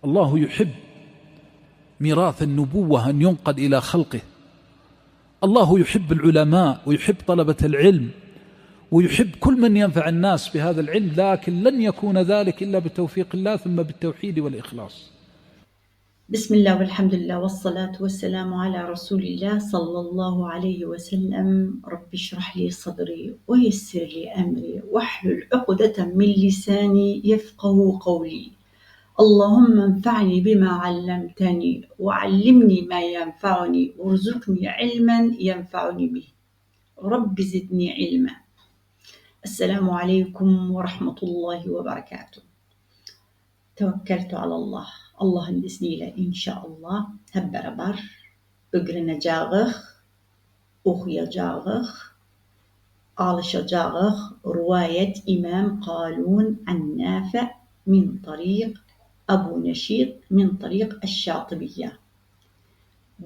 الله يحب ميراث النبوة أن ينقل إلى خلقه. الله يحب العلماء ويحب طلبة العلم ويحب كل من ينفع الناس بهذا العلم، لكن لن يكون ذلك إلا بتوفيق الله ثم بالتوحيد والإخلاص. بسم الله والحمد لله والصلاة والسلام على رسول الله صلى الله عليه وسلم. رب اشرح لي صدري ويسر لي أمري واحلل عقدة من لساني يفقه قولي. اللهم انفعني بما علمتني وعلمني ما ينفعني وارزقني علما ينفعني به. رب زدني علما. السلام عليكم ورحمة الله وبركاته. توكلت على الله. Allah'ın izniyle inşallah hep beraber öğreneceğiz, okuyacağız, alışacağız. Rivayet İmam Kalun an-Nafi' min tarik Ebu Neşid min tarik Eş-Şatibiyye.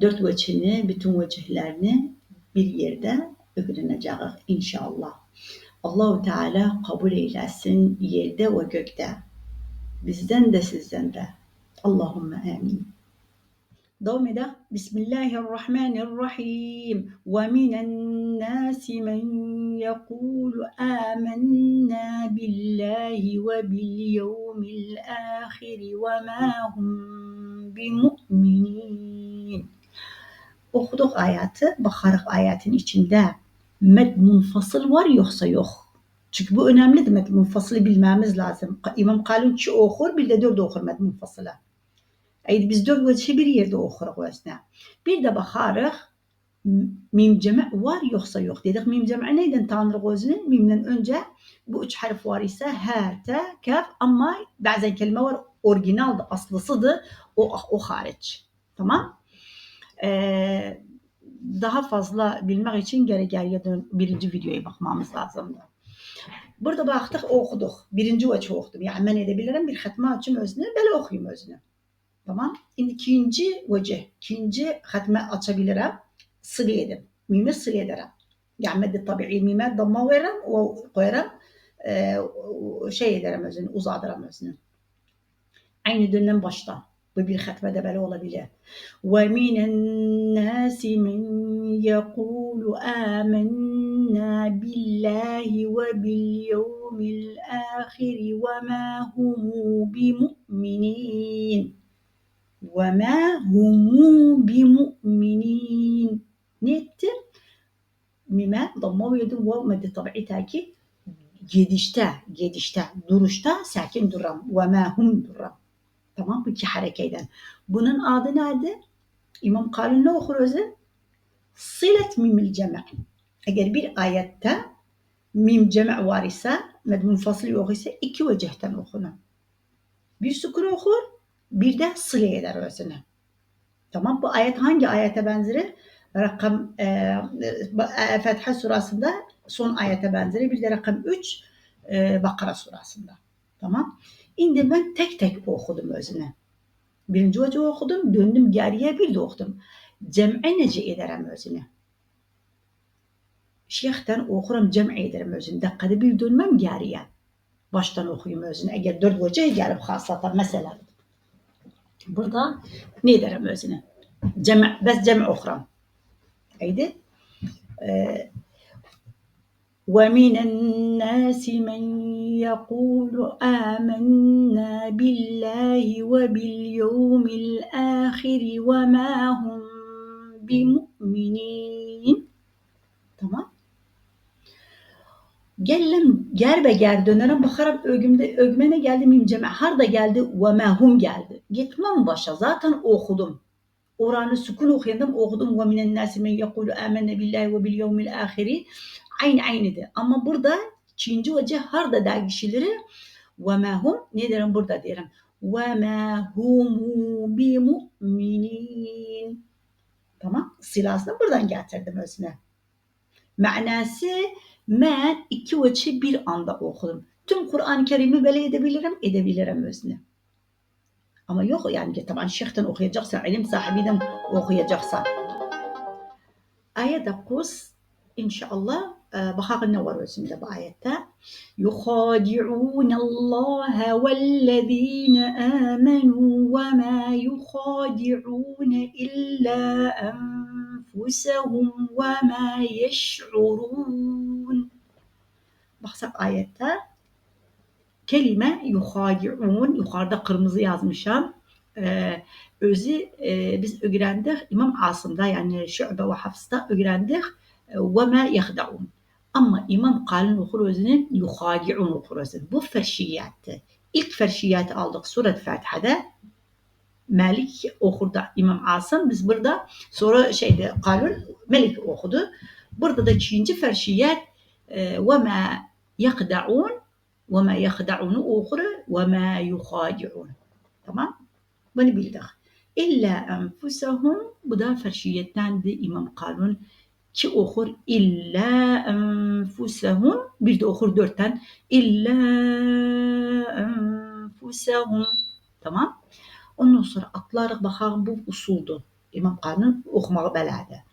4 vecihini, bütün vecihlerini bir yerde öğreneceğiz inşallah. Allah-u Teala kabul eylesin yerde ve gökte. Bizden de sizden de. Allahümme amin. Devam edelim. Bismillahirrahmanirrahim. Ve minen nasi men yekulu amennâ billahi ve bil yevmil âhiri ve mâ hum bimu'minin. Okuduk ayeti. Bakarız ayetin içinde med munfasıl var yoksa yok. Çünkü bu önemli demek, munfasılı bilmemiz lazım. İmam Kalun çi okur, bir de 4 okur med munfasılı. Yani biz 4 vecihi bir yerde okuruz o esna. Bir de bakarız mim cema var yoksa yok dedik. Mim cema neyden tanırız özünü? Mimden önce bu 3 harf var ise ha, ta, kaf, ama bazen kelime var orijinaldı, aslısıdır, o hariç. Tamam? Daha fazla bilmek için geriye dön, birinci videoya bakmamız lazımdı. Burada baktık, okuduk. Birinci vecih okudum. Yani ben edebilirim, bir hatma açım özünü, böyle okuyayım özünü. Tamam. Şimdi ikinci vecih, ikinci hatma açabilirim. Sılı edip, mimi sılı ederim. Yani medde tabi'i mime damma veririm, o koyarım, şey ederim özünü, uzadırım özünü. Aynı dönem başta. Bu bir hatmede böyle olabilir. وَمِنَ النَّاسِ مَنْ يَقُولُ آمَنَّا بِاللّٰهِ وَبِالْيَوْمِ الْآخِرِ وَمَا هُمْ بِمُؤْمِنِينَ. وَمَا هُمْ بِمُؤْمِنِينَ. Ne etti? Mime, damma ve yedin vav medde tabi'i taki. Gedişte, duruşta sakin duram. وَمَا هُمْ duram. Tamam, bu 2 harekeyden. Bunun adı nerede? İmam Kalun ne okur özü? Sılet mimil cema. Eğer bir ayette mim cema var ise, med munfasıl yok ise 2 vecihten okunur. Bir sukun okur, bir de sıle eder özünü. Tamam, bu ayet hangi ayete benzer? Rakam Fatiha surasında son ayete benzer. Bir de rakam 3 Bakara surasında. Tamam. Şimdi ben tek tek okudum özünü. Birinci vecih okudum, döndüm geriye bir de okudum. Cem'e nece ederim özünü. Şeyhten okurum, cem'e ederim özünü. Dakikada bir dönmem geriye. Baştan okuyayım özünü. Eğer 4 vecih gelip hasata mesela. Burada ne ederim özünü? Cem'e okurum. Haydi. وَمِنَ النَّاسِ مَنْ يَقُولُ آمَنَّا بِاللّٰهِ وَبِالْيَوْمِ الْآخِرِ وَمَا هُمْ بِمُؤْمِنِينَ. Tamam. Ger dönerim, bakarım ögmene geldi mim cema. Harda geldi وَمَا هُمْ geldi. Gitmem başa, zaten okudum. Oranı sükun okuyandım, okudum. وَمِنَ النَّاسِ مَنْ يَقُولُ آمَنَّا بِاللّٰهِ وَبِالْيَوْمِ الْآخِرِ. Aynıdır. Ama burada ikinci vecih harda der kişileri وَمَا هُمْ ne derim burada derim. وَمَا هُمُ بِمُؤْمِنِينَ. Tamam. Silasını buradan getirdim özüne. Manası ben 2 vecih bir anda okudum. Tüm Kur'an-ı Kerim'i böyle edebilirim özüne. Ama yok yani taban şeyhten okuyacaksan, ilim sahibinden okuyacaksan. Ayet 9 İnşallah bakalım ne var özünde bu ayette. يخادعون الله والذين آمنوا وما يخادعون إلا أنفسهم وما يشعرون. Baksak ayette kelime yuhadi'un, yukarıda kırmızı yazmışam. Özü biz öğrendik İmam Asım'da, yani Şu'be ve Hafs'ta öğrendik ve ma yahda'un. Ama İmam Kalın okur özünün yuhadi'un okur özünün. Bu ferşiyattı. İlk ferşiyatı aldık Suret Fatiha'da. Melik okurdu İmam Asım. Biz burada sonra Kalın Melik okudu. Burada da ikinci ferşiyat ve ma yahda'un ve ma yahda'unu okur ve ma yuhadi'un. Tamam? Bunu bildik. İlla enfusahum, bu da ferşiyettendi İmam Kalun ki okur illa enfusahum, bir de okur dörtten illa enfusahum. Tamam. Ondan sonra atlarıq bakalım, bu usuldu. İmam Kalun okumağı belədi.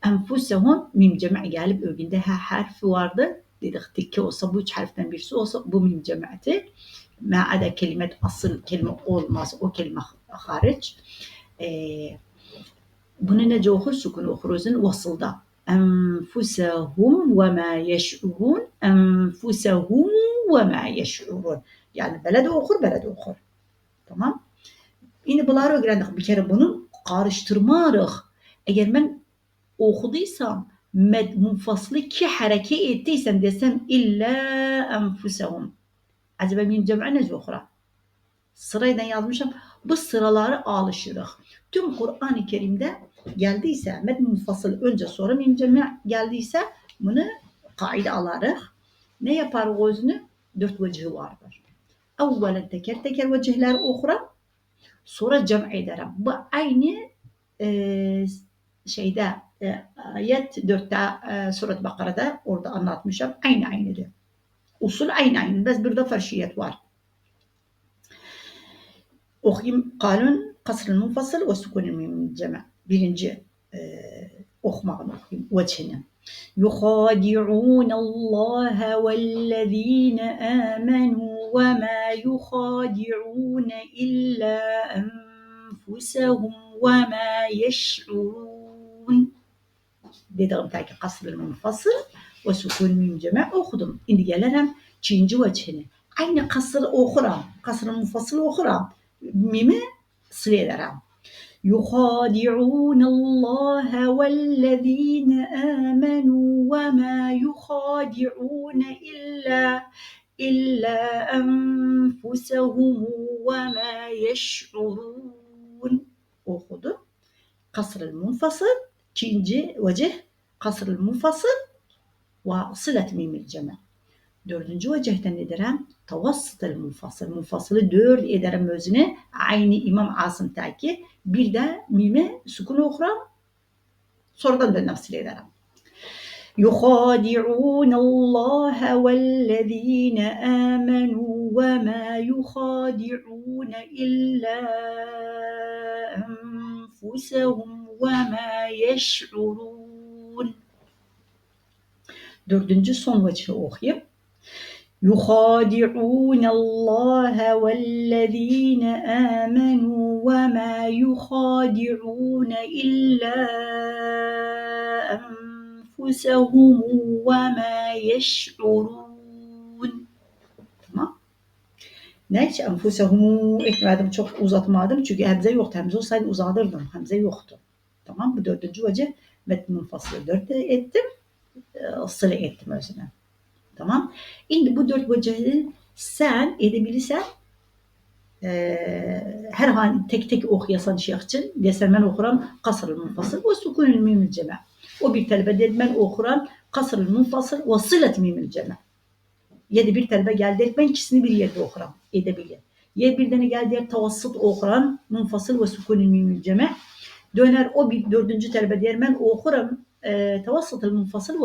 Enfusahum mim cemi gelip ögünde ha harfi vardı. Dedik tekke olsa, bu üç harften birisi olsa bu mim cemiyeti. Ma kelimet asıl kelime olmaz, o kelime hariç. Bunu nece okur? Sukun okuruzun vasılda. Enfusahum ve ma yeş'urun. Enfusahum ve ma yeş'urun. Yani belede okur. Tamam. Yine bunları öğrendik. Bir kere bunu karıştırmarıq. Eğer ben okuduysam med munfaslı ki hareket ettiysem desem illa enfusahum. Acaba benim cem'i nece okuram? Sırayla yazmışım. Bu sıraları alışırıq. Tüm Kur'an-ı Kerim'de geldiyse med munfasıl önce sonra mim cemi geldiyse bunu kaide alarıq. Ne yaparıq özünü? 4 vecihi vardır. Evvelen teker teker vecihler okuram. Sonra cem ederim. Bu aynı ayet 4'te Suret Bakara'da orada anlatmışım. Aynıdır. Usul aynı. Bes burada ferşiyet var. Okuyayım. Kalun kasr-ı munfasıl ve sukun-ı mim cema. Birinci okumağını okuyayım. Vecihini. يخادعون الله والذين آمنوا وما يخادعون إلا أنفسهم وما يشعرون. Dediğim taki kasr-ı munfasıl ve sukun-ı mim cema okudum. Şimdi gelelim ikinci vecihini. Aynı kasr okuram. Kasr-ı munfasıl okuram. Mimi sıralaram. يخادعون الله والذين آمنوا وما يخادعون إلا أنفسهم وما يشعرون. Okudu. Kasr-ı munfasıl. İkinci vecih kasr-ı munfasıl ve sılet mimil cema. Dördüncü vecihten ederim tavassıt-ı munfasıl. Munfasılı 4 ederim özüne. Aynı İmam Asım'taki. Bir de mime sukun okuram. Sonradan da nefsil ederim. يخادعون الله والذين آمنوا وما يخادعون إلا أنفسهم وما يشعرون. Dördüncü son vecihi okuyayım. يخادعون الله والذين آمنوا وما يخادعون إلا أنفسهم وما يشعرون. Tamam. Neyse enfusehumu etmedim, çok uzatmadım çünkü hemze yoktu. Hemze olsaydı uzatırdım. Hemze yoktu. Tamam. Bu dördüncü vecih met munfasılı 4 ettim. Sıra ettim özüne. Tamam. Şimdi bu 4 vecihi sen edebilirsen her hani tek tek okuyasan şeyh için desem ben okuram kasr-ı munfasıl ve sukun-ı mimil cema. O bir talebe dedi ben okuram kasr-ı munfasıl ve sılet mimil cema. Ya da bir talebe geldi ben ikisini bir yerde okuram edebilir. Ya bir tane geldi yer tavassıt okuram munfasıl ve sukun-ı mimil cema. Döner o bir dördüncü talebe der ben okuram tavassıt-ı munfasıl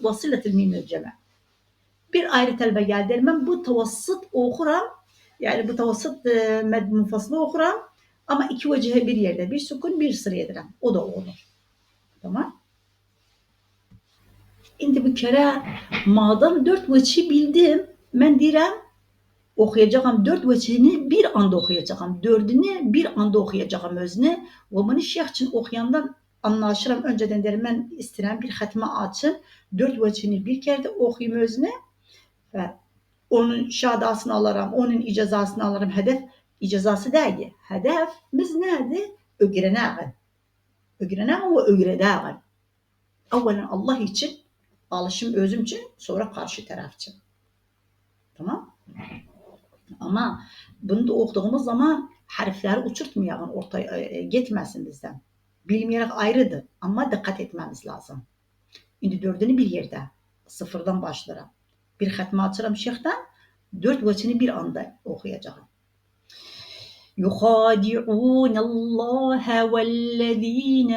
ve sılet mimil cema. Bir ayrı talebe geldi ben bu tavassıt okuram. Yani bu tavassıt med munfasılı okuram ama iki vecihe bir yerde bir sukun bir sıra ederim. O da olur. Tamam. Şimdi bir kere madem 4 vecihi bildim, ben direm okuyacağım 4 vecihini bir anda okuyacağım. 4'ünü bir anda okuyacağım özünü. Ve bunu şeyh için okuyandan anlaşırım. Önceden derim ben isterim bir hatime açın. 4 vecihini bir kere de okuyayım özünü. Ve onun şadasını alırım, onun icazasını alırım. Hedef icazası değil. Hedefimiz neydi? Öğreneğin. Öğreneğin ve öğredeğin. Evvelen Allah için, alışım özüm için, sonra karşı taraf için. Tamam? Ama bunu da okuduğumuz zaman harfleri uçurtmayalım, ortaya gitmesin bizden. Bilmeyerek ayrıdır ama dikkat etmemiz lazım. Şimdi 4'ünü bir yerde, sıfırdan başlarım. Bir hatme açarım şeyhten, 4 vecini bir anda okuyacağım. يخادعون الله والذين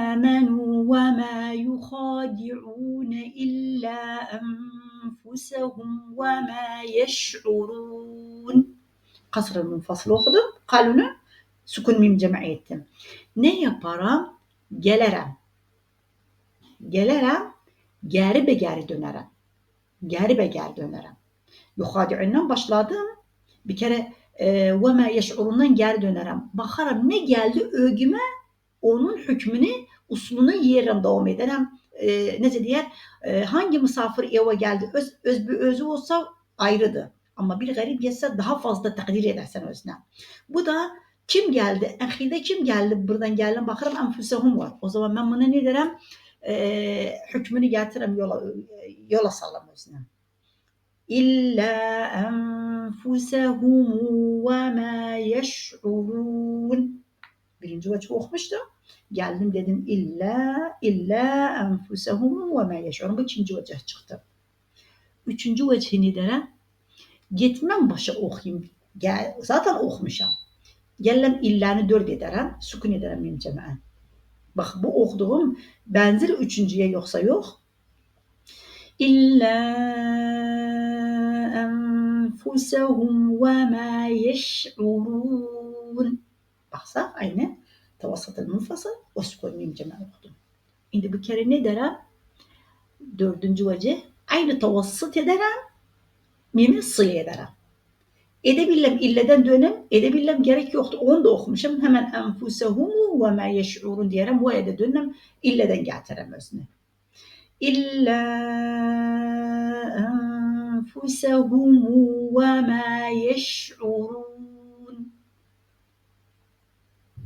آمنوا وما يخادعون إلا أنفسهم وما يشعرون. Kasr-ı munfasıl okudum. Kalunu sukun mim cem'i ettim. Ne yaparım? Gelirim. Geri be geri dönerim. Geri be geri dönerim. Yuhadi'unden başladım. Bir kere ve ma yeş'urundan geri dönerim. Bakarım ne geldi ögüme, onun hükmünü, usulunu yerim, devam ederim. Ne diyor? Hangi misafir eve geldi? Özü olsa ayrıdır. Ama bir garip gelse daha fazla takdir edersen özüne. Bu da kim geldi? Ahide kim geldi? Buradan geldim. Bakarım enfusehum var. O zaman ben buna ne derim? Hükmünü getiririm, yola salam özüne. İlla enfusehum ve ma yeş'urun. Birinci vecih okumuştum. Geldim dedim illa enfusehum ve ma yeş'urun. Bu ikinci vecih çıktı. Üçüncü vecih ne derim? Gitmem başa okuyayım. Zaten okumuşam. Gellem illanı 4 ederim. Sukun ederim mim cemaen. Bak bu okuduğum benzer üçüncüye yoksa yok. İlla enfusehum ve ma yeş'urun. Baksa aynı tavasıt-ı munfasıl ve sukun mim cemaen okudum. Şimdi bir kere ne derim? 4. vecih aynı tavasıt ederim. Mimi sılı ederim. Edebilem illeden dönem, edebilem gerek yoktu. Onu da okumuşum. Hemen enfusehumu ve ma yeş'urun diyelim. Bu ede dönem illeden getirem özünü. İlla enfusehumu ve ma yeş'urun.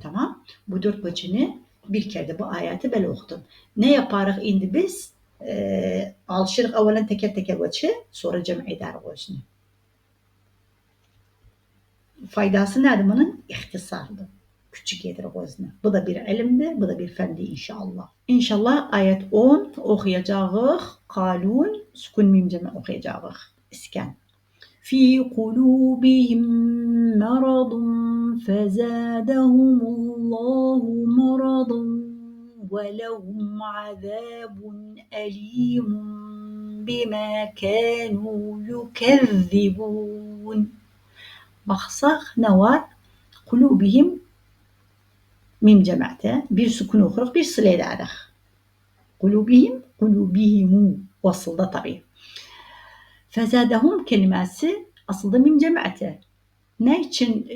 Tamam. Bu 4 bacını bir kere de bu ayeti böyle okudum. Ne yaparız şimdi biz? Alışırız evvelen teker teker bacı, sonra cem eder özünü. Faydası nedir bunun? İhtisarlı. Küçük yedir gözüne. Bu da bir ilimdi, bu da bir fendi inşallah. İnşallah ayet 10 okuyacağız. Kalun, sukun mim cemi okuyacağız. İsken. Fi kulubihim maradun fezadahumullahu maradun ve lehum azabun alimun bima kanu yukezzibun. Baksak ne var? Kulubihim mim cemaate bir sukun okuruk bir sıla ederek. Kulubihimu vasılda tabi. Fezadahum kelimesi aslında mim cemaate. Ne için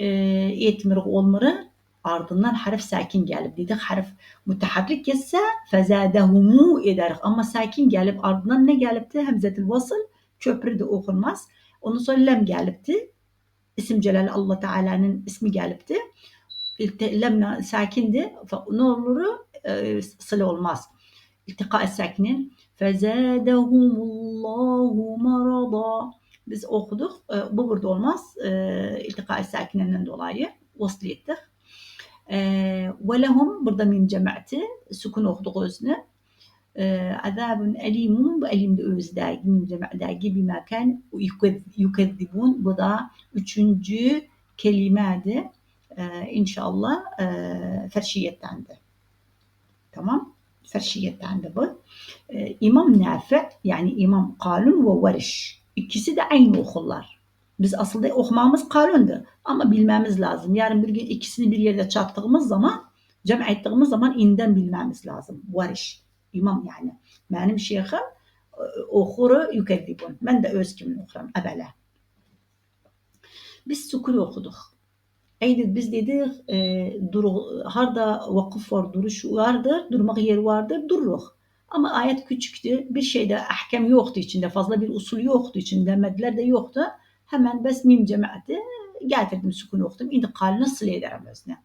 etmirik olmırı? Ardından harf sakin gelip dedik. Harf müteharrik gelse fezadahumu ederek. Ama sakin gelip ardından ne gelipti? Hemzetil vasıl köprü de okunmaz. Ondan sonra lem gelipti. İsim Celal Allah Teala'nın ismi gelipti. Lemna sakindi. Ne olur? Sıla olmaz. İltika-i sakinin fezadehumullahu marada. Biz okuduk. Bu burada olmaz. İltika-i sakininden dolayı vasıl ettik. Ve lehum burada mim cemaati. Sukun okuduk özünü. Azabun elimun, bu elimde özdagi, mim cemaatdagi bir mekan yukezzibun. Bu da 3. kelimeydi. İnşallah ferşiyettendi. Tamam. Ferşiyettendi bu. İmam Nafi yani İmam Kalun ve Variş. İkisi de aynı okullar. Biz aslında okumamız Kalun'du. Ama bilmemiz lazım. Yarın bir gün ikisini bir yerde çattığımız zaman, cem ettiğimiz zaman inden bilmemiz lazım. Variş. İmam yani. Benim şeyhim Ukhra yukezzibun. Ben de öz kimin okuram. Ebele. Biz sukun okuduk. Eydi biz dedik harda vakıf var, duruş vardır, durmak yeri vardır, dururuk. Ama ayet küçüktü, bir şeyde ahkam yoktu içinde, fazla bir usul yoktu içinde, medler de yoktu. Hemen bes mim cemaati getirdim, sukun okudum. İndi kal nasıl ederim özne.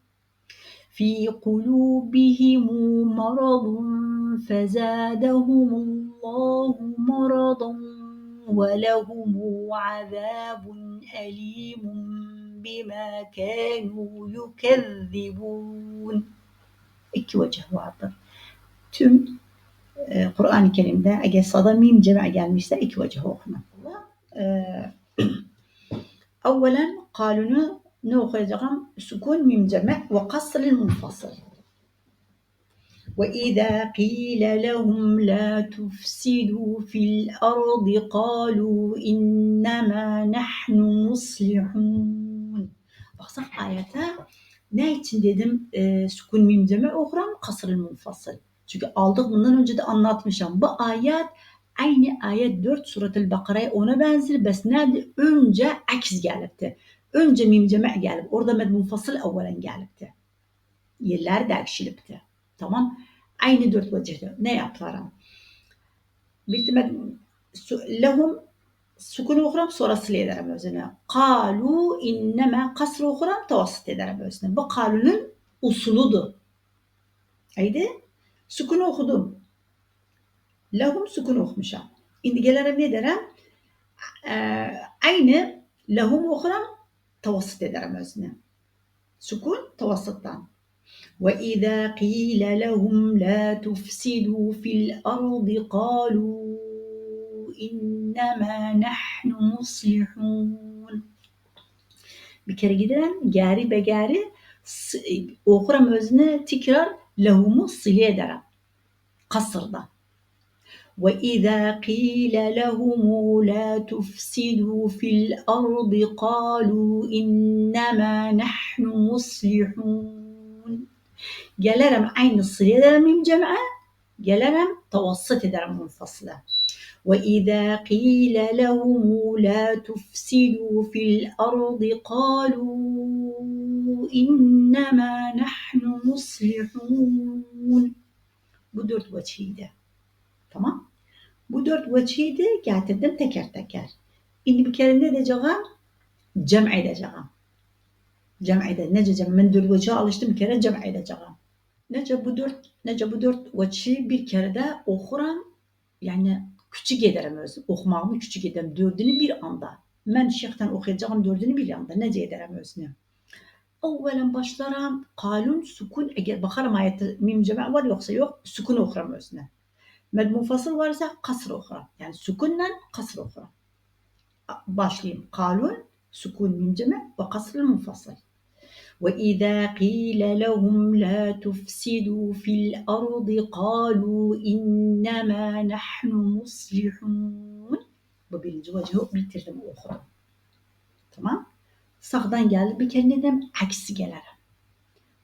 Fi kulubihimu maradun fezadahumullahu maradan ve lehumu azabun elimun bima kanu yukezzibun. İki vecih vardır. Tüm Kur'an-ı Kerim'de eğer sada mim cema gelmişse iki vecih okumak. Evvelen kalunu ne okuyacağım? Sukun mim cema ve kasril munfasıl. وَإِذَا قِيلَ لَهُمْ لَا تُفْسِدُوا فِي الْأَرْضِ قَالُوا إِنَّمَا نَحْنُ مُصْلِحُونَ. Baksak ayete ne için dedim sukun mim cema okuram kasrıl munfasıl. Çünkü aldık bundan önce de anlatmışım. Bu ayet aynı ayet 4 Surat-ül Bakara'ya ona benzer. Bes nerede? Önce aks gelipti. Önce mim cema gelip. Orada med munfasıl evvelen gelipti. Yerler de ekşilipti. Tamam. Aynı 4 vecihde. Ne yaparım? Bitmedi. Lehum sukun okuram sonra sil ederim özüne. Kalu inneme kasr okuram tavassit ederim özüne. Bu kalunun usuludur. Haydi. Sukun okudum. Lehum sukun okumuşam. Şimdi gelirim ne derim? Aynı lehum okuram tavassit ederim özüne. Sukun tavassıttan. وَإِذَا قِيلَ لَهُمْ لَا تُفْسِدُوا فِي الْأَرْضِ قَالُوا إِنَّمَا نَحْنُ مُصْلِحُونَ. Bir kere gidelim gari be gari okuram özüne tekrar lehumu sile ederim. Kasırda. وَإِذَا قِيلَ لَهُمْ لَا تُفْسِدُوا فِي الْأَرْضِ قَالُوا إِنَّمَا نَحْنُ مُصْلِحُونَ. Gelirim aynı sile ederim mim cem'e, gelirim tavassit ederim munfasıla. وَإِذَا قِيلَ لَهُمُ لَا تُفْسِدُوا فِي الْأَرْضِ قَالُوا إِنَّمَا نَحْنُ مُصْلِحُونَ. Bu 4 vecihiydi. Tamam. Bu 4 vecihiydi getirdim teker teker. Şimdi bir kere ne edeceğim? Cem edeceğim. Cem edeceğim. Nece cem? Ben 4 vecihe alıştım bir kere cem edeceğim. Nece bu dört vecihi bir kere de okuram, yani küçük ederim özüm. Okumağımı küçük ederim. 4'ünü bir anda. Ben şeyhten okuyacağım 4'ünü bir anda. Nece ederim özünü. Evvelen başlarım kalun sukun, eğer bakarım ayette mim cema var yoksa yok, sukun okuram özüne. Med munfasıl varsa kasr okuram. Yani sukunla kasr okuram. Başlayayım. Kalun, sukun mim cema ve kasr munfasıl. وَإِذَا قِيلَ لَهُمْ لَا تُفْسِدُوا فِي الْأَرْضِ قَالُوا إِنَّمَا نَحْنُ مُصْلِحُونَ. Bu birinci vecihi bitirdim okudum. Tamam. Sağdan geldi bir kere neden? Aksi gelirim.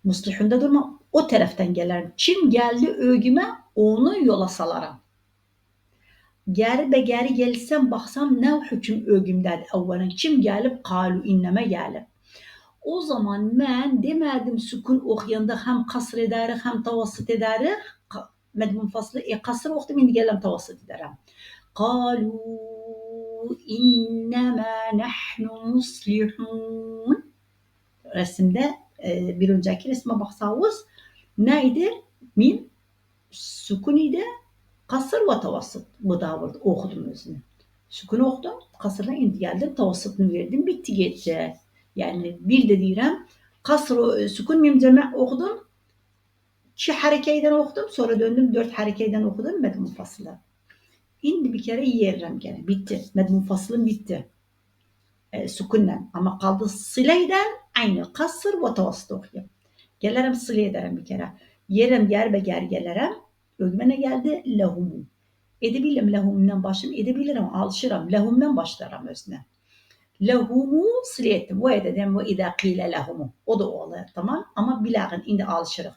Muslihunda durma. O taraftan gelirim. Kim geldi ögüme onu yola salarım. Geri be geri gelsem baksam ne hüküm ögümdədir evvelen. Kim gelip kalu inneme gelip. O zaman ben demedim sukun okuyanda hem kasr ederik hem tavassit ederik. Med munfaslı kasr okudum indi gelem tavassit ederim. Kalu innema nahnu muslihun. Resimde bir önceki resme baksanız neydi? Mim sukun idi. Kasr ve tavassit. Bu da vardı. Okudum özünü. Sukun okudum. Kasrına indi geldim. Tavassitini verdim. Bitti geçti. Yani bir de diyeyim kasr sukun mim cema okudum. 2 harekeyden okudum. Sonra döndüm 4 harekeyden okudum. Med munfasıla. Şimdi bir kere yerim gene. Bitti. Med munfasılım bitti. Sukunla. Ama kaldı sileyden aynı. Kasr ve tavassit okuyayım. Gelirim sile ederim bir kere. Yerim yer be ger gelirim. Ögmene geldi lehumu. Edebilirim lehumdan başlayayım. Edebilirim alışırım. Lehumdan başlarım özüne. Lehumu sile ettim. Ve dedim ve izâ qîle lehumu. O da oluyor tamam. Ama bilağın indi alışırız.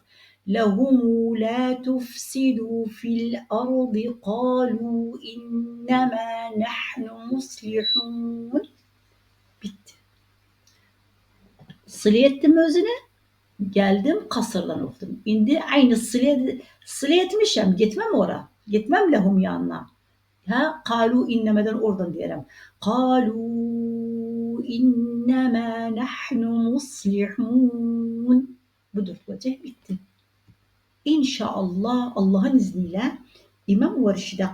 لهم لا تفسدوا في الأرض قالوا إنما نحن مصلحون. Bitti. Sıla ettim özüne. Geldim kasırdan okudum. İndi aynı sıla etmişim. Gitmem ora. Gitmem lehum yanına. Ha kalu innemeden oradan diyelim. Kalu innema nahnu muslihun. Bu dört vecih bitti. İnşallah Allah'ın izniyle İmam Varş'da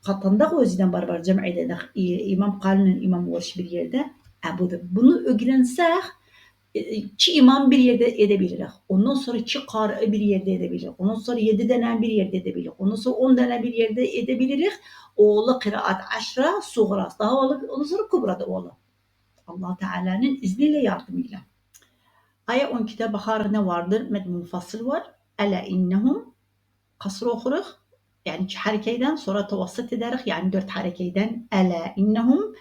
katında o yüzden barbar cem ededik. İmam Kalın'ın İmam Varş bir yerde. Bunu öğrensek ki imam bir yerde edebiliriz. Ondan sonra ki karı bir yerde edebiliriz. Ondan sonra 7 denen bir yerde edebiliriz. Ondan sonra 10 denen bir yerde edebiliriz. Oğlu kıraat aşra, suğras. Daha ondan sonra kubrada oğlu. Allah Teala'nın izniyle yardımıyla. Aya 12'de bakar ne vardır? Med munfasıl var. Ela innehum kasr okuruk. Yani 2 harekeyden sonra tavassit ederek yani 4 harekeyden ela innehum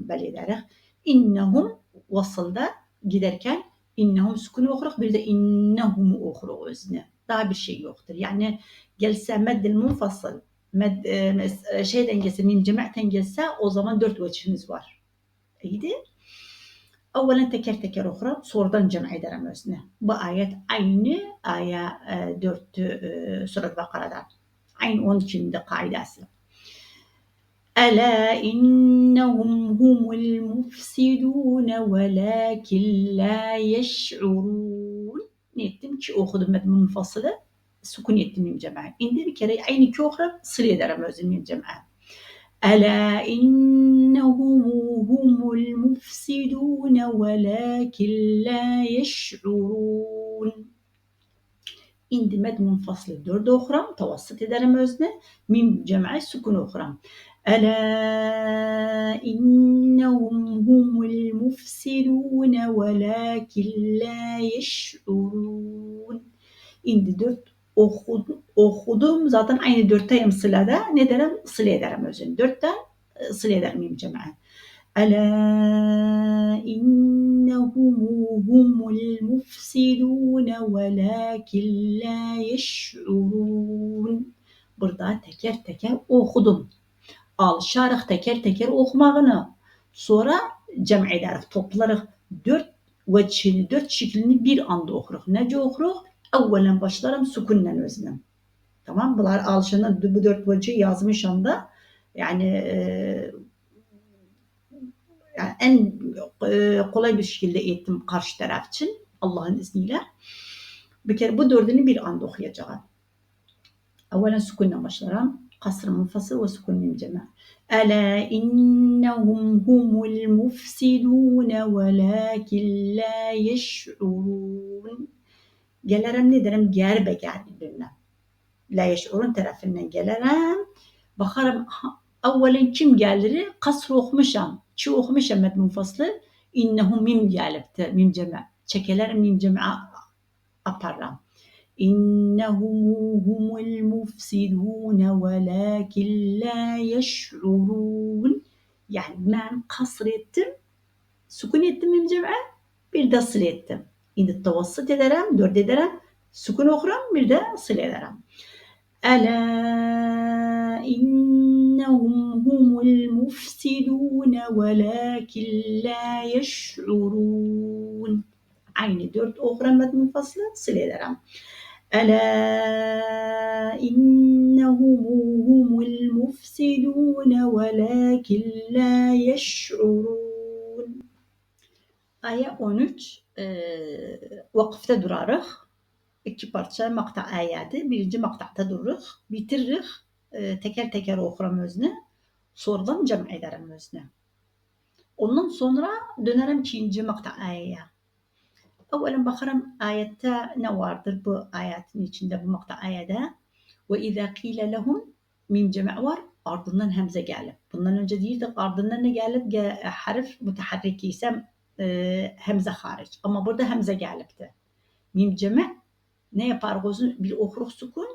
böyle ederek innehum vasılda giderken innehum sukunu okuruk bir de innehumu okuruk özne. Daha bir şey yoktur. Yani gelse meddil munfasıl şeyden gelse mim cema'ten gelse o zaman 4 vecihimiz var. İyiydi. Evvelen teker teker okuram, sonradan cem ederim özne. Bu ayet aynı ayet 4 Surat Bakara'da. Aynı onun içinde kaidesi. Ela innehum humul mufsidun velakin la yeş'urun. Ne ettim ki okudum ben munfasılı, sukun ettim mim cema'a. İndi bir kere aynı ki okuram, sılı ederim özne mim cema'a. ألا إنهم هم المفسدون ولكن لا يشعرون. İndi med munfaslı 4 okuram, tavassit ederim özne, mim cem'i sukun okuram. ألا إنهم هم المفسدون ولكن لا يشعرون. İndi 4 okudum. Zaten aynı 4'teyim sılada. Ne derim? Sıla ederim özünü. 4'ten sıla ederim mim cema'a. Ela innehum humul mufsidun velakin la yeş'urun. Burada teker teker okudum. Alışarak teker teker okumağını. Sonra cem ederek, toplarak 4 vecihini, 4 şeklini bir anda okuruk. Nece okuruk? Evvelen başlarım sukunla öznem. Tamam, bunlar alışanlar bu 4 vecih yazmış anda. Yani en kolay bir şekilde eğittim karşı taraf için Allah'ın izniyle. Bir kere bu 4'ünü bir anda okuyacağım. Evvelen sukunla başlarım. Kasr munfasıl ve sukun mim cema. Ela innehum humul mufsidun velakin la yeş'urun. Gelirim ne derim? Gerbe geldiğimden. La yeş'urun tarafından gelirim. Bakarım evvelen kim gelir? Kasr okumuşam. Çi okumuşam med munfaslı. İnnehum mim gelipti. Mim cema. Çekelerim mim cema aparram. İnnehum humul mufsidun velakin la yeş'urun. Yani ben kasr ettim. Sukun ettim mim cema. Bir de sil ettim. İndi tavassit ederim, 4 ederim. Sukun okuram, bir de sil ederim. Ela innehum humul mufsidun velakin la yeş'urun. Aynı 4 okuram med munfaslı, sil ederim. Ela innehum humul mufsidun velakin la yeş'urun. Aya 13 vakıfta durarıq. 2 parça makta ayədir. Birinci makta'da dururıq. Bitiririk. Teker teker okuram özünü. Sonradan cem ederim özünü. Ondan sonra dönerim ikinci makta ayəyə. Evvelen bakarım ayette ne vardır bu ayetin içinde bu makta ayədə. Ve izâ qîle lehum mim cema var. Ardından hemze gelip. Bundan önce değildik. Ardından ne gelip? Harf müteharrik ise hemze hariç. Ama burada hemze gelipti. Mim cema ne yapar? Bir okuruk sukun.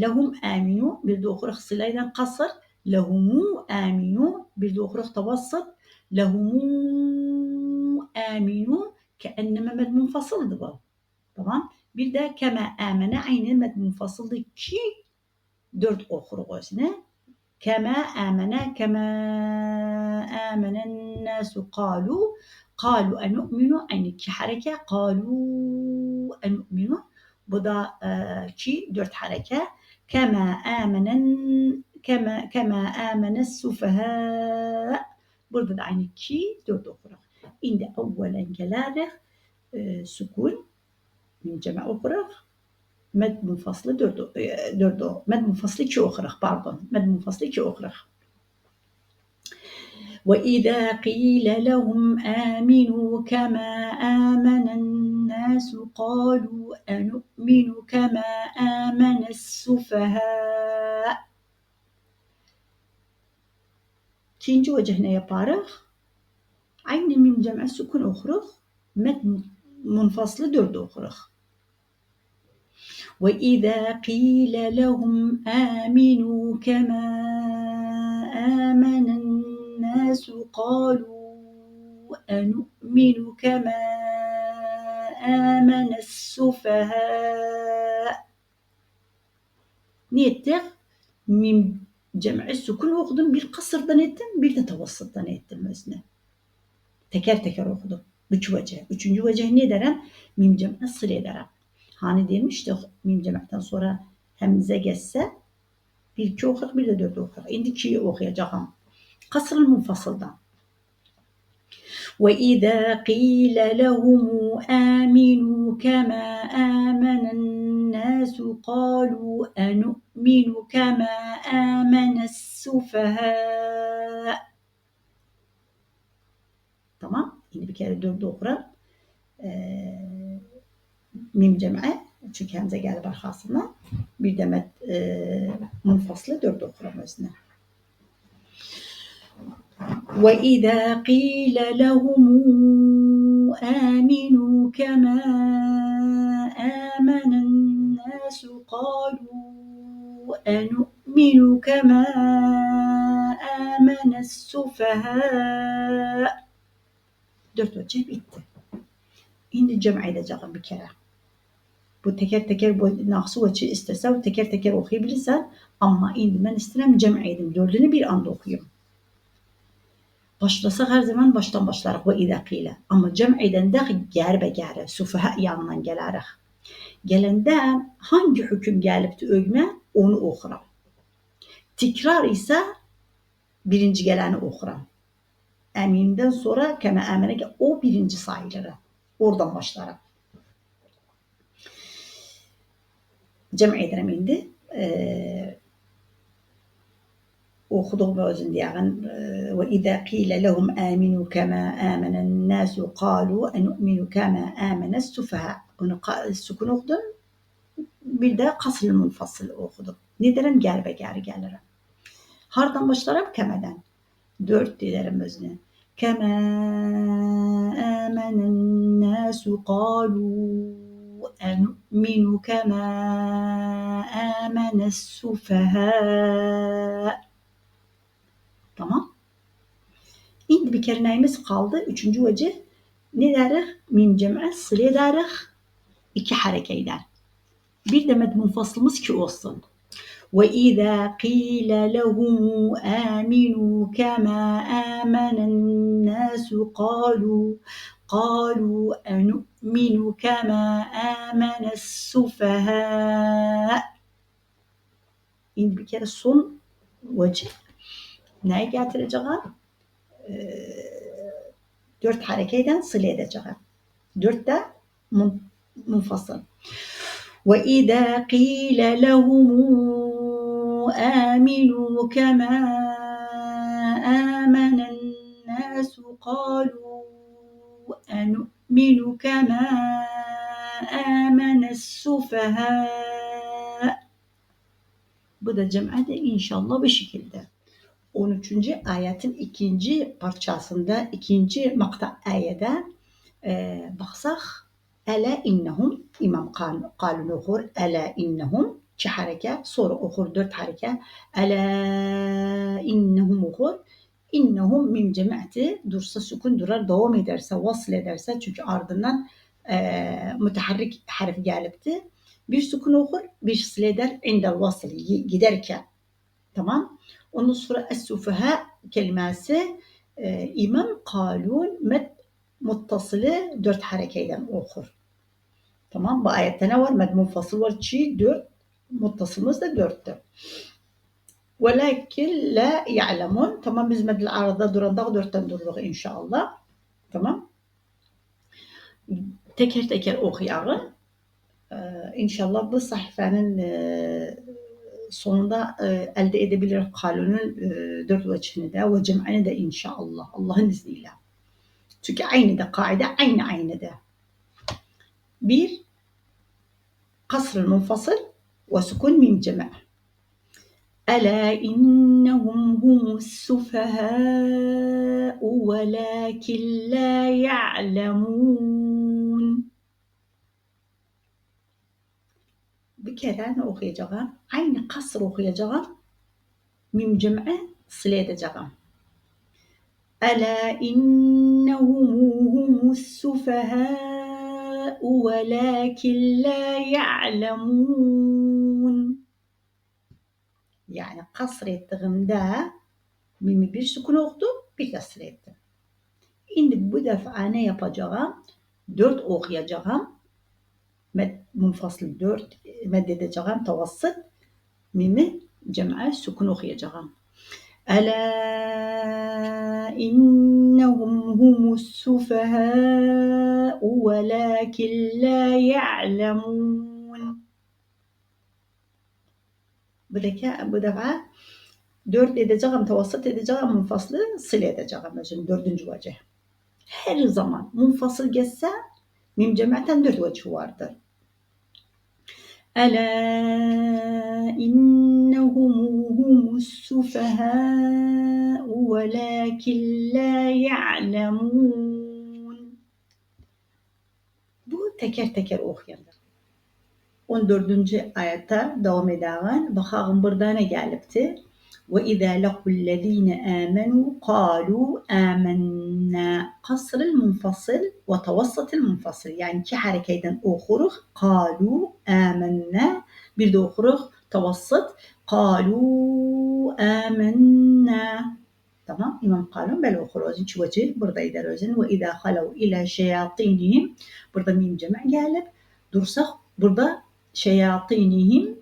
Lehum aminu. Bir de okuruk sılaydan kasır. Lehumu aminu. Bir de okuruk tavassıt. Lehumu aminu. Keenneme med munfasıldı bu. Tamam. Bir de kema amene aynı med munfasıldı ki 4 okuruk özne. Kema amenen nasu kalu enu'minu aynı ki hareke kalu enu'minu. Bu da ki 4 hareke. Kema amenes sufaha. Burada da aynı ki 4 okuruk. İndi evvelen gelerek sukun min cema okuruk. Med munfaslı 4 med munfaslı 2 okuruk pardon. Med munfaslı 2 okuruk. وَإِذَا قِيلَ لَهُمْ آمِنُوا كَمَا آمَنَ النَّاسُ قَالُوا أَنُؤْمِنُ كَمَا آمَنَ السُّفَهَاءُ. İkinci vecih ne yaparız? Aynı mim cem'i sukun okuruz. Med munfaslı 4 okuruz. وَإِذَا قِيلَ لَهُمْ آمِنُوا كَمَا آمَنَ النَّاسُ قَالُوا أَنُؤْمِنُ كَمَا آمَنَ السُّفَهَاءُ. Ne ettik? Mim cem'i sukun okudum. Bir kasırdan ettim, bir de tavassıttan ettim özne. Teker teker okudum. Üç vecih. Üçüncü vecih ne derim? Mim cem'i sıl ederim. Hani demiştik mim cem'ten sonra hemze geçse bir iki okur, bir de 4 okur. Şimdi 2'yi okuyacağım. Kasrın munfasıldan. وَإِذَا قِيلَ لَهُمْ آمِنُوا كَمَا آمَنَ النَّاسُ قَالُوا أَنُؤْمِنُ كَمَا آمَنَ السُّفَهَاءُ. Tamam. Şimdi bir kere 4'ü okuram. Mim cem'e çünkü hemze geldi arkasına. Bir demet munfaslı 4 okuram özne. وَإِذَا قِيلَ لَهُمْ آمِنُوا كَمَا آمَنَ النَّاسُ قَالُوا أَنُؤْمِنُ كَمَا آمَنَ السُّفَهَاءُ. 4 vecih bitti. Şimdi cem'i edeceğim bir kere. Bu teker teker bu naksı vecih istesem teker teker okuyabilirsen ama şimdi ben istedim cem'i edeyim. 4'ünü bir anda okuyayım. Başlasak her zaman baştan başlarak ve izâ qîle. Ama cem'iden de gerbe gere, sufaha yanından gelerek. Gelende hangi hüküm gelipti ögme onu okuram. Tekrar ise birinci geleni okuram. Eminden sonra keme emene o birinci sayılır. Oradan başlarım. Cem ederim indi. Okuduğum özün diyen ve izâ qîle lehum âminû kemâ âmenen nâsu qâlû enu'minu kemâ âmenes sufahâ. Onu sukun okudum. Bir de kasrı munfasıl okudum. Ne derim? Gerbe geri gelirim. Hardan başlarım? Kemeden. 4 dilerim özüne. Kemâ âmenen nâsu qâlû enu'minu kemâ âmenes sufahâ. Tamam. Şimdi bir kere neyimiz kaldı? Üçüncü vecih. Ne deriz? Mim cem'e sıle deriz. 2 harekeyden. Bir de med munfaslımız ki olsun. وَإِذَا قِيلَ لَهُمْ آمِنُوا كَمَا آمَنَ النَّاسُ قَالُوا أَنُؤْمِنُ كَمَا آمَنَ السُّفَهَاءُ. Şimdi bir kere son vecih. Neye getireceğim? 4 harekeyden sıle edeceğim. 4 de munfasıl. وَإِذَا قِيلَ لَهُمْ آمِنُوا كَمَا آمَنَ النَّاسُ قَالُوا أَنُؤْمِنُ كَمَا آمَنَ السُّفَهَاءُ. Bu da cem'de inşallah bu şekilde. 13. ayetin ikinci parçasında, ikinci makta ayede baksak Ela innehum İmam Kalun okur. Ela innehum 2 hareke. Sonra okur 4 hareke. Ela innehum okur. İnnehum mim cem'ti dursa sukun durar, devam ederse, vasıl ederse, çünkü ardından müteharrik harf gelipti. Bir sukun okur, bir sil eder indel vasıl giderken. Tamam. Ondan sonra es-sufaha kelimesi imam kalun med muttasılı 4 harekeyden okur. Tamam. Bu ayette ne var? Med munfasıl var. 4. Muttasılımız da 4'tür. Velakin la ya'lemun. Tamam, biz medl arada duranda 4'ten dururuz inşallah. Tamam. Teker teker okuyalım. İnşallah bu sayfanın sonunda elde edebilir kalunun 4 vecihini de ve cem'ini de inşallah. Allah'ın izniyle. Çünkü aynı da kaide aynı da. Bir, kasr-ı munfasıl ve sukun mim cem'a. ألا إنهم هم السفهاء ولكن لا يعلمون. Bir kere ne okuyacağım? Aynı kasr okuyacağım. Mim cem'e sıle edeceğim. ألا إنهم هم السفهاء ولكن لا يعلمون. Yani kasr ettiğimde mimi bir sukun okudum, bir kasr ettim. Şimdi bu defa ne yapacağım? 4 okuyacağım. Munfasıl 4 meddedeceğim, tavassit. Mimi cem'e sukun okuyacağım. Ela innehum humus sufahâ'u velâkin la ya'lemûn. Bu defa 4 edeceğim, tavassit edeceğim, munfaslı sil edeceğim. Şimdi 4. vecih. Her zaman munfasıl geçse mim cem'ten 4 vecih vardır. Ela innehum humus sufahâ'u velâkin la ya'lemûn. Bu teker teker okuyalım. 14. ayette devam edelim. Bakalım burada ne gelipti? وَإِذَا لَقُوا الَّذ۪ينَ آمَنُوا قَالُوا آمَنَّا. Kasr-ı munfasıl ve tavassit-ı munfasıl. Yani 2 harekeyden okuruz. قَالُوا آمَنَّا. Bir de okuruz tavassit. قَالُوا آمَنَّا. Tamam. İmam Kalun böyle okuruz. 2 vecih burada eder özün. وَإِذَا خَلَوْا إِلَى شَيَاطِينِهِمْ. Burada mim cem'a gelip dursak burada şeyatinihim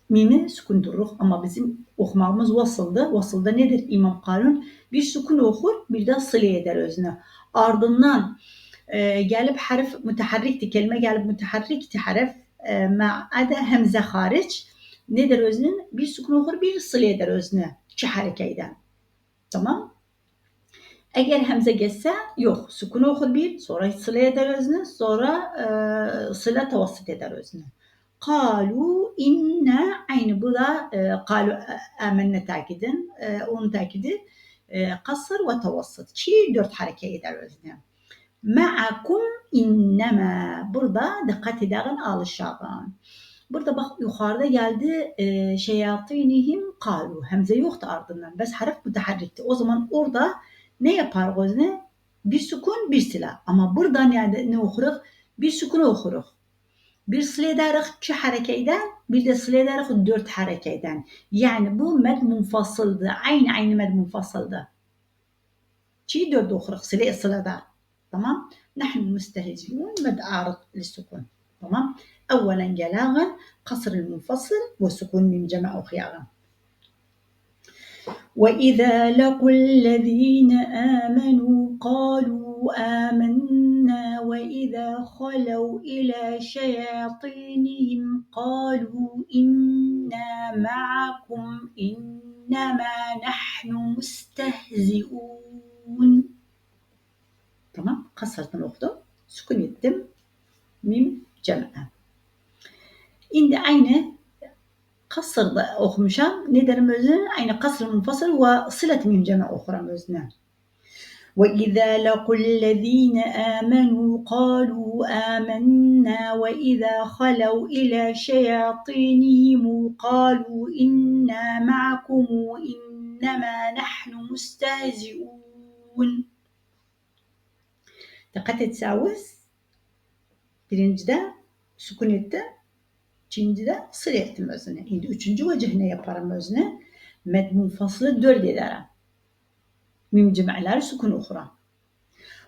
mimi sukun durur ama bizim okumamız vasıldı. Vasılda nedir İmam Kalun? Bir sukun okur, bir de sıle eder özüne. Ardından gelip harf müteharrikti, kelime gelip müteharrikti harf ma'ada hemze hariç nedir özünün? Bir sukun okur, bir sıle eder özüne. 2 harekeyden. Tamam. Eğer hemze geçse yok. Sukun okur bir, sonra sıle eder özüne, sonra sıla tavassit eder özüne. Kalu inna, aynı bu da kalu amenne takidin, onun takidi kasır ve tavassit. 4 hareket eder özüne. Ma'akum innema. Burada dikkat ederin alışağın. Burada bak yukarıda geldi şeyatinihim kalu. Hemze yoktu ardından. Bes harf müteharrikti. O zaman orada ne yapar gözüne? Bir sukun, bir sila. Ama buradan yani ne okuruz? Bir sukun okuruz. Bir sile ederek 2 harekeyden, bir de sile ederek 4 harekeyden. Yani bu med munfasıldı. Aynı med munfasıldı. 4 okuruz sile sılada. Tamam. Nahnu müstehiziyun med arıd lissukun. Tamam. Evvelen gelagan kasr-ı munfasıl ve sukun mim cema okuyalım. وَإِذَا لَقُوا الَّذ۪ينَ آمَنُوا قَالُوا آمَنَّا وَإِذَا خَلَوْا إِلَى شَيَاطِينِهِمْ قَالُوا إِنَّا مَعَكُمْ إِنَّمَا نَحْنُ مُسْتَهْزِئُونَ. Tamam. Kasırdan okudum. Sukun ettim. Mim cem'e. Şimdi aynı kasırda okumuşam. Ne derim özüne? Aynı kasr-ı munfasıl ve sılet mim cem'e okuram özüne. وإذا لقوا الذين آمنوا قالوا آمنا وإذا خلوا إلى شياطينهم قالوا إنا معكم إنما نحن مستهزئون. Dikkat etseniz birincide sukun etti, ikincide sır ettim özüne. Şimdi üçüncü vecih ne yaparım özüne? Med munfasılı dört ederim. Mim cem'ler sukun ukhra.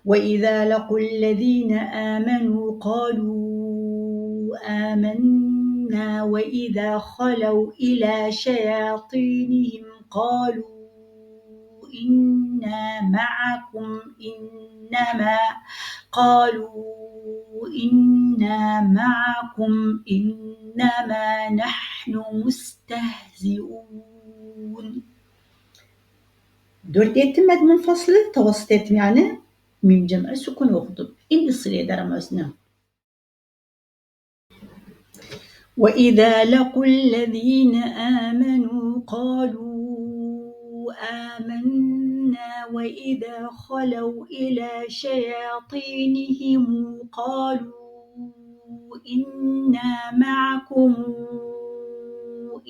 وَإِذَا لَقُوا الَّذ۪ينَ آمَنُوا قَالُوا آمَنَّا وَإِذَا خَلَوْا إِلَى شَيَاطِينِهِمْ قَالُوا إِنَّا مَعَكُمْ إِنَّمَا نَحْنُ مُسْتَهْزِئُونَ. Dört ettim med munfasılı, tavasıt ettim yani. Mim cem'i sukun okudum. İndi sıra ederim özne. وَإِذَا لَقُوا الَّذ۪ينَ آمَنُوا قَالُوا آمَنَّا وَإِذَا خَلَوْا إِلَى شَيَاطِينِهِمْ قَالُوا إِنَّا مَعَكُمْ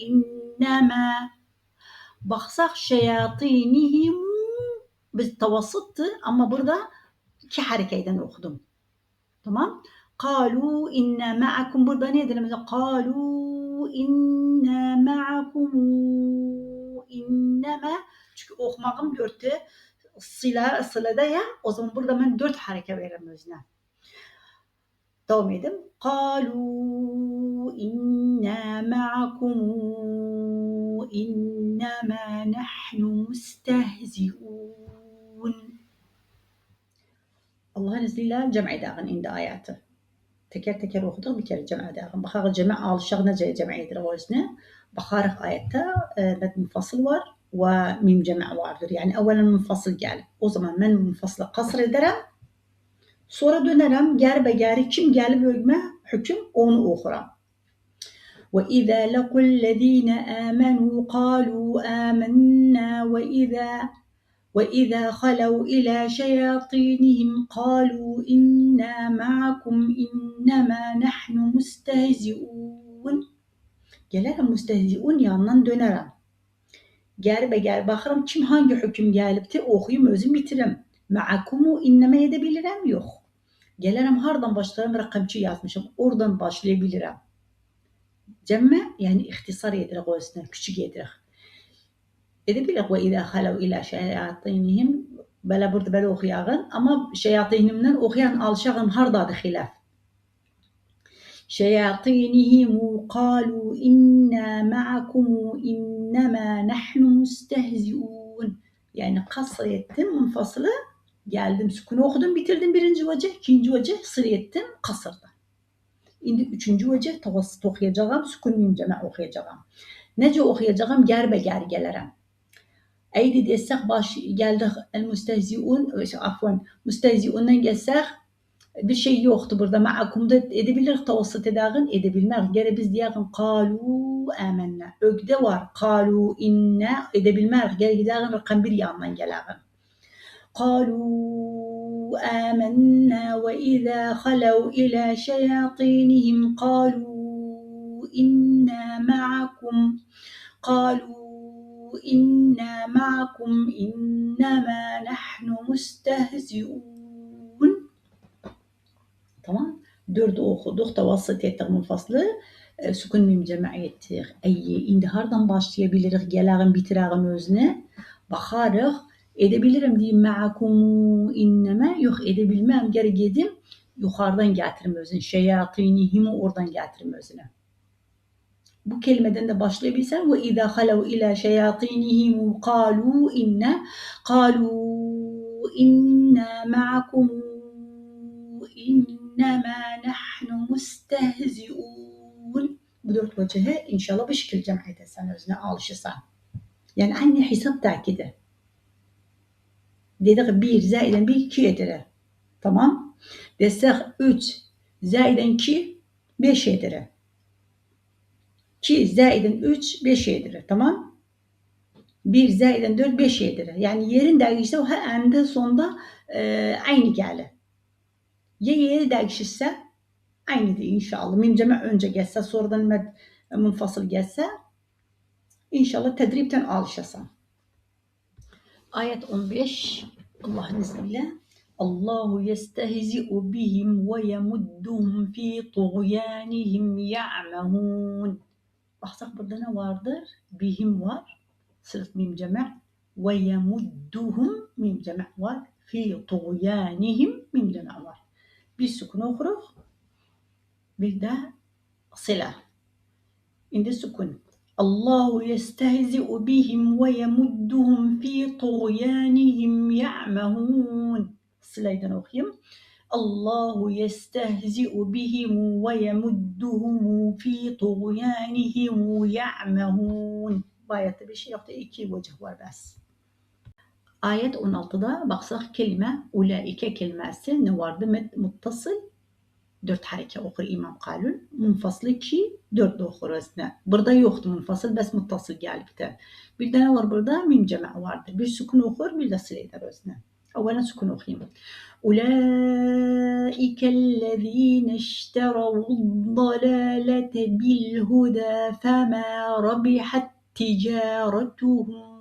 إِنَّمَا baksak şeyatinihim biz tavasıttı ama burada iki harekeyden okudum. Tamam. Kalu inna ma'akum burada ne edelim? Kalu inna ma'akum innema çünkü okumağım dörtte sılada ya o zaman burada ben dört hareke veririm özüne. Devam edelim. Kalu inna ma'akum innema nahnu mustehzi'un. Allah'ın izniyle cem'i dağın indi ayatı. Teker teker okuduk bir kere cem'i dağın. Bakar cem'i alışağına cem'idir o yüzden. Bakar ayette med munfasıl var ve mim cem'i vardır. Yani evvelen munfasıl gelip. O zaman ben munfasılı kasr ederim. Sonra dönerim ger be geri kim gelip ölme hüküm onu okuram. وَإِذَا لَقُوا الَّذ۪ينَ آمَنُوا قَالُوا آمَنَّا وَإِذَا خَلَوْا إِلَى شَيَاطِينِهِمْ قَالُوا إِنَّا مَعَكُمْ إِنَّمَا نَحْنُ مُسْتَهْزِئُونَ. Gelirim müstehzi'un yanından dönerim. Gel bakarım kim hangi hüküm gelipti okuyayım özüm bitirim. Ma'akumu inneme edebilirim yok. Gelirim hardan başlarım rakamçı yazmışım oradan başlayabilirim. Cemme yani ihtisar yedirek o üstüne küçük yedirek. Edebilek ve izâ halev ilâ şeyatînihim böyle burada böyle okuyağın ama şeyatînimden okuyan alışağın hardadı hilaf. Şeyatînihimu kâlû innâ ma'akumu innemâ nahnu mustehzi'ûn. Yani kasr ettim munfasılı geldim sükunu okudum bitirdim birinci vecih ikinci vecih sır ettim kasırda. Şimdi üçüncü vecih tavasıt okuyacağım sükun mim cema okuyacağım. Nece okuyacağım ger be ger gelirim. Eydi desek baş geldik el müstehzi'un müstehzi'undan gelsek bir şey yoktu burada ma'akumda edebilir tavasıt edağın edebilmek gere biz diyağın kalu amenna ögde var kalu inna edebilmek gere gidağın rakam bir yandan gelağın قالوا آمنا وإذا خلوا إلى شياطينهم قالوا إنا معكم إنما نحن مستهزئون. Tamam. Dördü okuduk. Tavasıt ettik munfaslı. Sukun mim cema ettik. Indi hardan başlayabiliriz. Gelağın bitirağın özüne. Bakarıq. Edebilirim diyeyim ma'akumu inneme yok edebilmem geri gedim yukarıdan getirim özün şeyatînihimi oradan getirim özüne. Bu kelimeden de başlayabilsen ve izâ halev ilâ şeyatînihim kâlû inna ma'akum innemâ nahnu mustehzi'ûn. Bu dört vecihe inşallah bu şekilde cem edersen özüne alışırsan. Yani aynı hesap takidi. Dedik 1 zaiden 1 2 eder. Tamam. Desek 3 zaiden 2 5 eder. 2 zaiden 3 5 eder. Tamam. 1 zaiden 4 5 yedir. Yani yerin değişse o hem sonda aynı gelir. Ya yeri değişirse aynıdır inşallah. Mim cema önce gelse sonradan med munfasıl gelse inşallah tedripten alışasan. Ayet 15 Allah'ın izniyle. Allahu yestehzi'u bihim ve yemudduhum fi tuğyanihim ya'mehun. Baksak burada ne vardır? Bihim var. Sırt mim cema. Ve yemudduhum mim cema var. Fi tuğyanihim mim cema var. Bir sukun okuruz. Bir de sıla. İndi sukun. Allahu yestehzi'u bihim ve yemudduhum fi tuğyanihim ya'mehun. Sılaydan okuyayım. Allahu yestehzi'u bihim ve yemudduhum fi tuğyanihim ya'mehun. Bu ayette bir şey yoktu. 2 vecih var bas. Ayet 16'da baksak kelime ulaike kelimesi ne vardı? Muttasıl 4 hareke okur İmam Kalun. Munfaslı 2, 4 okur aslında. Burada yoktu munfasıl, bes muttasıl gelipti. Bir de ne var burada? Mim cema vardır. Bir sukun okur, bir de sileyder aslında. Evvela sukun okuyayım. Ulaikellezine işteravu'd-dalalete bil-huda fema rabihat ticaretuhum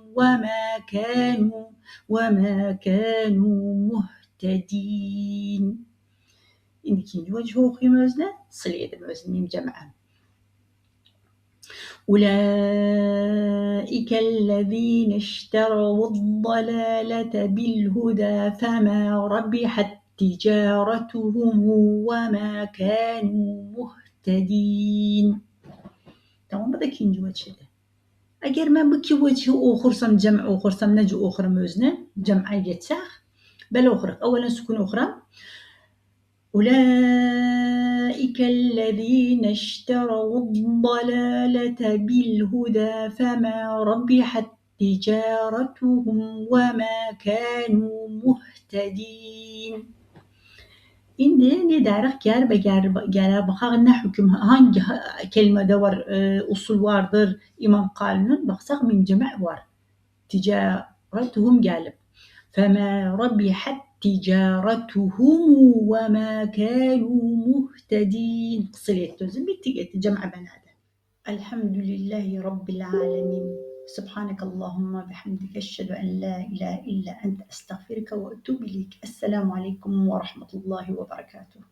وما كانوا muhtedin. İkinci vecih okuyayım özne. Sılı yedim özne mim cema'a. أولئك الذين اشتروا الضلالة بالهدى فما ربحت تجارتهم وما كانوا muhtedin. Tamam bu da ikinci vecihdi. Eğer ben bu iki vecihi okursam, cem'i okursam nece okurum özne? Cem'e geçsek. Böyle okurak. Evvela sukun okuram. أولئك الذين اشتروا الضلالة بالهدى فما ربحت تجارتهم وما كانوا muhtedin. İndi ne derik gelir bakar ne hüküm hangi kelimede var usul vardır İmam Kalun'un baksak mim cema var. Ticaretuhum gelip. فما ربحت تجارتهم وما كانوا muhtedin. Kısılet tözün bitti gitti cem'a benade. Elhamdülillahi Rabbil alemin. Subhanakallahumma bihamdike eşhedü en la ilahe illa ente estağfirüke ve etûbü ileyk. Esselamu aleyküm ve rahmetullahi ve berekatuhu.